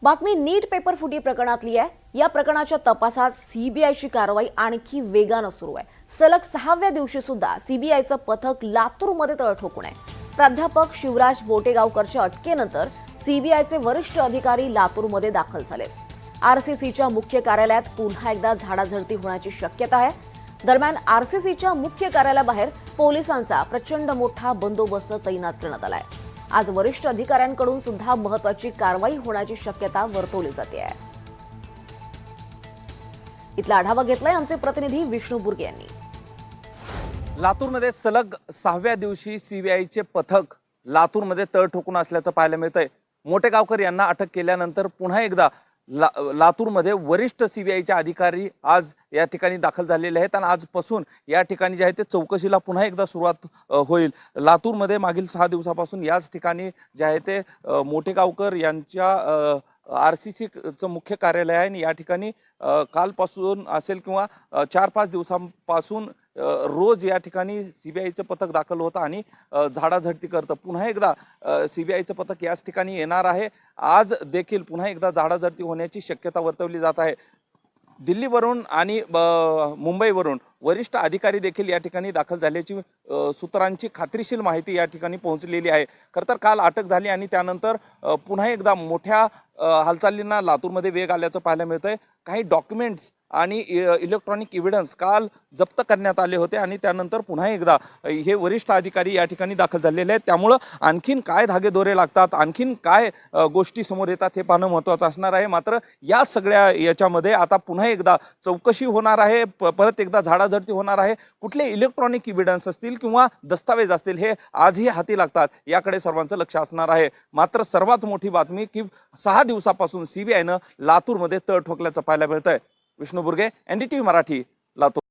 बातमी नीट पेपर फुटी प्रकरणातली आहे। या प्रकरणाच्या तपासात सीबीआयची कारवाई आणखी वेगानं सुरू आहे। सलग 6व्या दिवशी सुद्धा सीबीआयचं पथक लातूरमध्ये तळ ठोकून आहे। प्राध्यापक शिवराज बोटेगावकरच्या अटकेनंतर सीबीआयचे वरिष्ठ अधिकारी लातूरमध्ये दाखल झाले। आरसीसीच्या मुख्य कार्यालयात पुन्हा एकदा झाडाझडती होण्याची शक्यता आहे। दरम्यान आरसीसीच्या मुख्य कार्यालयाबाहेर पोलिसांचा प्रचंड मोठा बंदोबस्त तैनात करण्यात आलाय। आज वरिष्ठ अधिकाऱ्यांकडून सुद्धा महत्त्वाची कारवाई होण्याची शक्यता वर्तवली जाते आहे। इथला आढावा घेतलाय आमचे प्रतिनिधी विष्णू बुर्गे यांनी। लातूरमध्ये सलग 6व्या दिवशी सीबीआयचे पथक लातूरमध्ये तळ ठोकून असल्याचं पाहायला मिळतंय। मोटेगावकर यांना अटक केल्यानंतर पुन्हा एकदा लातूरमध्ये वरिष्ठ सीबीआयचे अधिकारी आज या ठिकाणी दाखल झालेले आहेत आणि आजपासून या ठिकाणी जे आहे ते चौकशीला पुन्हा एकदा सुरुवात होईल। लातूरमध्ये मागील 6 दिवसापासून याच ठिकाणी जे आहे ते मोटेगावकर यांच्या आरसीसीचं मुख्य कार्यालय आहे आणि या ठिकाणी कालपासून असेल किंवा 4-5 दिवसांपासून रोज या ठिकाणी सीबीआयचं पथक दाखल होतं आणि झाडाझडती करतं। पुन्हा एकदा सीबीआयचं पथक याच ठिकाणी येणार आहे। आज देखील पुन्हा एकदा झाडाझडती होण्याची शक्यता वर्तवली जात आहे। दिल्लीवरून आणि मुंबईवरून वरिष्ठ अधिकारी देखील या ठिकाणी दाखल झाल्याची सूत्रांची खात्रीशीर माहिती या ठिकाणी पोहोचलेली आहे। खरं तर काल अटक झाली आणि त्यानंतर पुन्हा एकदा मोठ्या हालचालींना लातूरमध्ये वेग आल्याचं पाहायला मिळतंय। काही डॉक्युमेंट्स आणि इलेक्ट्रॉनिक एव्हिडन्स काल जप्त करण्यात आले होते आणि त्यानंतर पुन्हा एकदा हे वरिष्ठ अधिकारी या ठिकाणी दाखल झालेले आहेत। त्यामुळं आणखीन काय धागेदोरे लागतात, आणखीन काय गोष्टी समोर येतात हे पाहणं महत्त्वाचं असणार आहे। मात्र या सगळ्या याच्यामध्ये आता पुन्हा एकदा चौकशी होणार आहे, परत एकदा झाडाझडती होणार आहे। कुठले इलेक्ट्रॉनिक एव्हिडन्स असतील किंवा दस्तावेज असतील हे आजही हाती लागतात याकडे सर्वांचं लक्ष असणार आहे। मात्र सर्वात मोठी बातमी की 6 दिवसापासून सीबीआयनं लातूरमध्ये तळ ठोकल्याचं पाहायला मिळतंय। विष्णू बुर्गे, एनडीटीव्ही मराठी, लातूर।